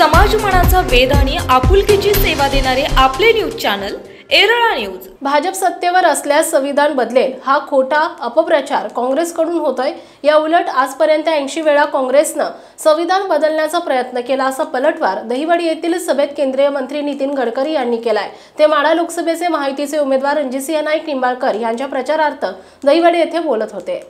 समाजमनाचा वेध आणि आपुलकीची सेवा देणारे आपले news channel Erala news. Bhajap सत्तेवर असल्यास संविधान बदलेल हा खोटा अपप्रचार काँग्रेसकडून होतोय। या उलट आजपर्यंत 80 वेळा काँग्रेसने संविधान बदलण्याचा प्रयत्न केला असा पलटवार दहिवडी येथील सभेत केंद्रीय मंत्री नितीन गडकरी यांनी केलाय। ते माढा लोकसभेचे महायुतीचे उमेदवार रणजितसिंह नाईक निंबाळकर यांच्या प्रचारार्थ दहिवडी येथे बोलत होते।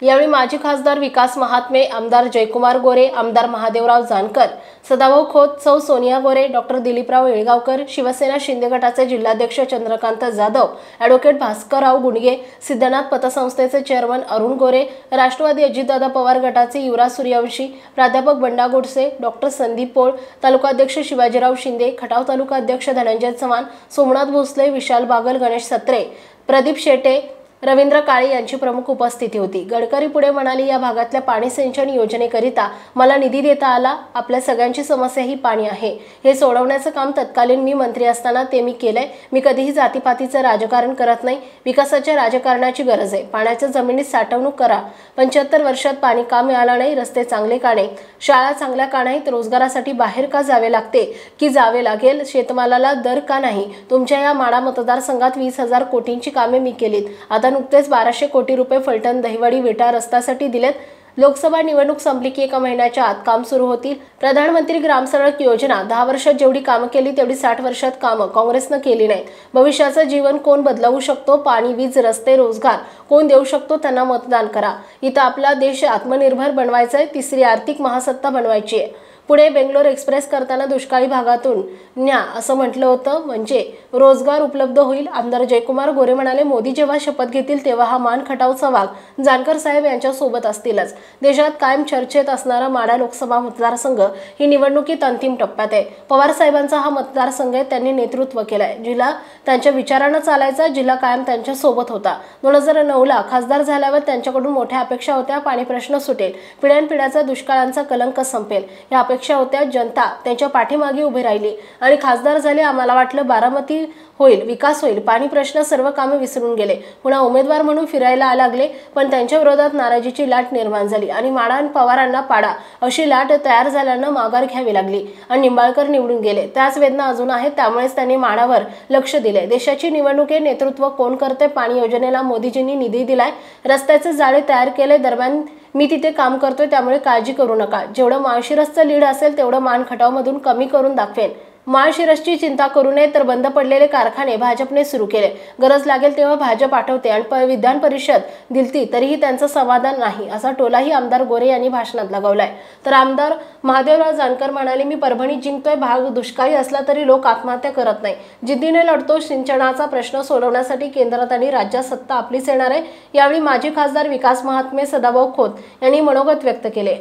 यावेळी माजी खासदार विकास महात्मे, आमदार जयकुमार गोरे, आमदार महादेवराव जानकर, सदाभाऊ खोत, सौ सोनिया गोरे, डॉक्टर दिलीपराव येळगावकर, शिवसेना शिंदे गटाचे जिल्हाध्यक्ष चंद्रकांत जाधव, ॲडव्होकेट भास्करराव गुंडगे, सिद्धनाथ पतसंस्थेचे चेअरमन अरुण गोरे, राष्ट्रवादी अजितदादा पवार गटाचे युवराज सूर्यवंशी, प्राध्यापक बंडा गोडसे, डॉक्टर संदीप पोळ, तालुकाध्यक्ष शिवाजीराव शिंदे, खटाव तालुका अध्यक्ष धनंजय चव्हाण, सोमनाथ भोसले, विशाल बागल, गणेश सत्रे, प्रदीप शेटे, रवींद्र काळे यांची प्रमुख उपस्थिती होती। गडकरी पुढे म्हणाले, या भागातल्या पाणी सिंचन योजनेकरिता मला निधी देता आला। आपल्या सगळ्यांची समस्या ही पाणी आहे, हे सोडवण्याचं काम तत्कालीन मी मंत्री असताना ते मी केलंय। मी कधीही जातीपातीचं राजकारण करत नाही। विकासाच्या राजकारणाची गरज आहे। पाण्याच्या जमिनीत साठवणूक करा। 75 वर्षात पाणी का मिळालं नाही? रस्ते चांगले का नाही? शाळा चांगल्या का नाहीत? रोजगारासाठी बाहेर का जावे लागते की जावे लागेल? शेतमालाला दर का नाही? तुमच्या या माढा मतदारसंघात 20,000 कोटींची कामे मी केलीत। आता नुकतेच 1200 कोटी रुपये फलटण दहिवडी विटा रस्त्यासाठी दिलेत। लोकसभा निवडणूक संपली की 1 महिन्याच्या आत काम सुरू होतील। प्रधानमंत्री ग्राम सडक योजना 10 वर्षात जेवढी कामं केली तेवढी 60 वर्षात कामं काँग्रेसने केली नाहीत। भविष्याचं जीवन कोण बदलवू शकतो? पाणी, वीज, रस्ते, रोजगार कोण देऊ शकतो? त्यांना मतदान करा। इथं आपला देश आत्मनिर्भर बनवायचा आहे। तिसरी आर्थिक महासत्ता बनवायची आहे। पुढे बेंगलोर एक्सप्रेस करताना दुष्काळी भागातून न्या असं म्हटलं होतं, म्हणजे रोजगार उपलब्ध होईल। आमदार जयकुमार गोरे म्हणाले, मोदी जेव्हा शपथ घेतील तेव्हा हा मान खटावचा वाघ जानकर साहेब यांच्या सोबत असतीलच। देशात कायम चर्चेत असणारा माढा लोकसभा मतदारसंघ ही निवडणुकीत अंतिम टप्प्यात आहे। पवार साहेबांचा हा मतदारसंघ आहे, त्यांनी नेतृत्व केलंय। जिल्हा त्यांच्या विचारानं चालायचा, जिल्हा कायम त्यांच्या सोबत होता। 2009ला खासदार झाल्यावर त्यांच्याकडून मोठ्या अपेक्षा होत्या। पाणी प्रश्न सुटेल, पिढ्यानपिढ्याचा दुष्काळांचा कलंक संपेल या अपेक्षा होत्या। जनता त्यांच्या पाठीमागे उभी राहिली आणि खासदार झाले। आम्हाला वाटलं बारामती होईल, विकास होईल, पाणी प्रश्न, सर्व कामे विसरून गेले। पुन्हा उमेदवार म्हणून फिरायला लागले, पण त्यांच्या विरोधात नाराजीची लाट निर्माण झाली आणि माढा आणि पवारांना पाडा अशी लाट तयार झाल्यानं माघार घ्यावी लागली आणि निंबाळकर निवडून गेले। त्याच वेदना अजून आहेत, त्यामुळेच त्यांनी माढावर लक्ष दिले। देशाची निवडणुके नेतृत्व कोण करते? पाणी योजनेला मोदीजींनी निधी दिलाय, रस्त्याचे जाळे तयार केले। दरम्यान मी तिथे काम करतोय, त्यामुळे काळजी करू नका। जेवढं माळशिरसचं लीड असेल तेवढं मान खटावमधून कमी करून दाखवेन। माळशिरसची चिंता करू नये, तर बंद पडलेले कारखाने भाजपने सुरू केले। गरज लागेल तेव्हा भाजप आठवते आणि विधान परिषद दिलती तरीही त्यांचं समाधान नाही असा टोलाही आमदार गोरे यांनी भाषणात लगावलाय। तर आमदार महादेवराव जानकर म्हणाले, मी परभणीत जिंकतोय। भाग दुष्काळी असला तरी लोक आत्महत्या करत नाही, जिद्दीने लढतो। सिंचनाचा प्रश्न सोडवण्यासाठी केंद्रात आणि राज्यात सत्ता आपलीच येणार आहे। यावेळी माजी खासदार विकास महात्मे, सदाभाऊ खोत यांनी मनोगत व्यक्त केले।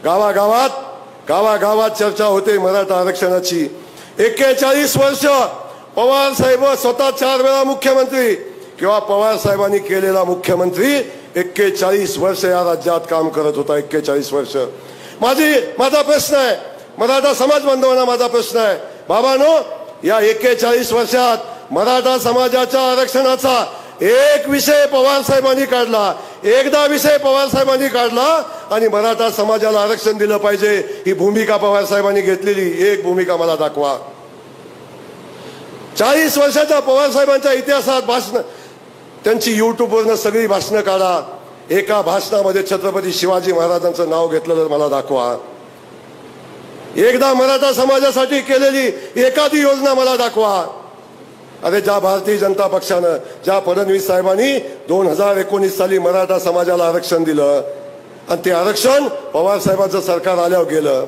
गावागावात चर्चा होते मराठा आरक्षणाची। 41 वर्ष पवार साहेब स्वतः 4 वेळा मुख्यमंत्री किंवा पवार साहेबांनी केलेला मुख्यमंत्री 41 वर्ष या राज्यात काम करत होता। 41 वर्ष। माझा प्रश्न आहे, मराठा समाज बांधवांना माझा प्रश्न आहे, बाबांनो, या 41 वर्षात मराठा समाजाच्या आरक्षणाचा एक विषय पवार साहेबांनी काढला, एकदा विषय पवार साहेबांनी काढला आणि मराठा समाजाला आरक्षण दिलं पाहिजे ही भूमिका पवार साहेबांनी घेतलेली एक भूमिका मला दाखवा। 40 वर्षाच्या पवार साहेबांच्या इतिहासात भाषण, त्यांची युट्यूबवरनं सगळी भाषणं काढा, एका भाषणामध्ये छत्रपती शिवाजी महाराजांचं नाव घेतलेलं मला दाखवा। एकदा मराठा समाजासाठी केलेली एखादी योजना मला दाखवा। अरे, ज्या भारतीय जनता पक्षानं, ज्या फडणवीस साहेबांनी 2019 साली मराठा समाजाला आरक्षण दिलं आणि ते आरक्षण पवार साहेबांचं सरकार आल्यावर गेलं।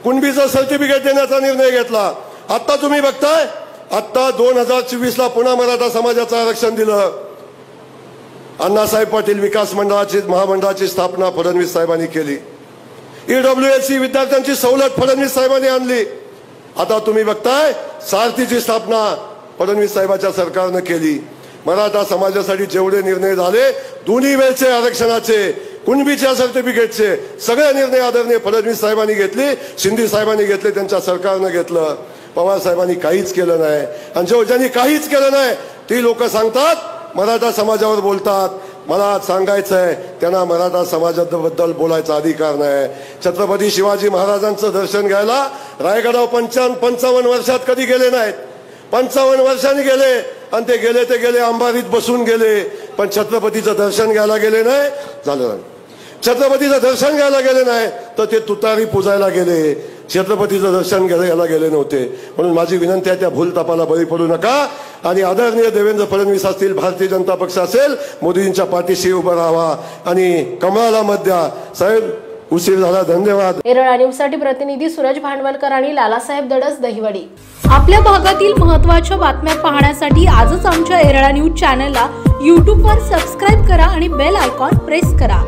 कुणबीचं सर्टिफिकेट देण्याचा निर्णय घेतला। आता तुम्ही बघताय, आता 2024ला पुन्हा मराठा समाजाचं आरक्षण दिलं। अण्णासाहेब पाटील विकास महामंडळाची स्थापना फडणवीस साहेबांनी केली। EWSC विद्यार्थ्यांची सवलत फडणवीस साहेबांनी आणली। आता तुम्ही बघताय, सारथीची स्थापना फडणवीस साहेबांच्या सरकारनं केली। मराठा समाजासाठी जेवढे निर्णय झाले, दोन्ही वेळचे आरक्षणाचे, कुणबीच्या सर्टिफिकेटचे, सगळे निर्णय आदरणीय फडणवीस साहेबांनी घेतले, शिंदे साहेबांनी घेतले, त्यांच्या सरकारनं घेतलं। पवार साहेबांनी काहीच केलं नाही। आणि ज्यांनी काहीच केलं नाही ती लोक सांगतात, मराठा समाजावर बोलतात। मला आज सांगायचं आहे, त्यांना मराठा समाजाबद्दल बोलायचा अधिकार नाही. छत्रपती शिवाजी महाराजांचं दर्शन घ्यायला रायगडावर 55 वर्षात कधी गेले नाहीत. 55 वर्षांनी गेले आणि ते गेले अंबारीत बसून गेले, पण छत्रपतीचं दर्शन घ्यायला गेले नाही. झालं, छत्रपतीचं दर्शन घ्यायला गेले नाही तर ते तुतारी पुजायला गेले, छत्रपतीचं दर्शन घ्यायला गेले नव्हते. म्हणून माझी विनंती आहे, त्या भूलतापाला बळी पडू नका आणि आदरणीय देवेंद्र फडणवीस असतील, भारतीय जनता पक्ष असेल, मोदींच्या पाठीशी उभं राहावा आणि कमळाला मत द्या. साहेब, उशीर झाला, धन्यवाद. एरळा न्यूजसाठी प्रतिनिधी सूरज भांडवलकर आणि लालासाहेब दडस, दहिवडी. आपल्या भागातील महत्त्वाच्या बातम्या पाहण्यासाठी आजच आमच्या एरळा न्यूज चॅनलला YouTube वर सबस्क्राईब करा आणि बेल आयकॉन प्रेस करा.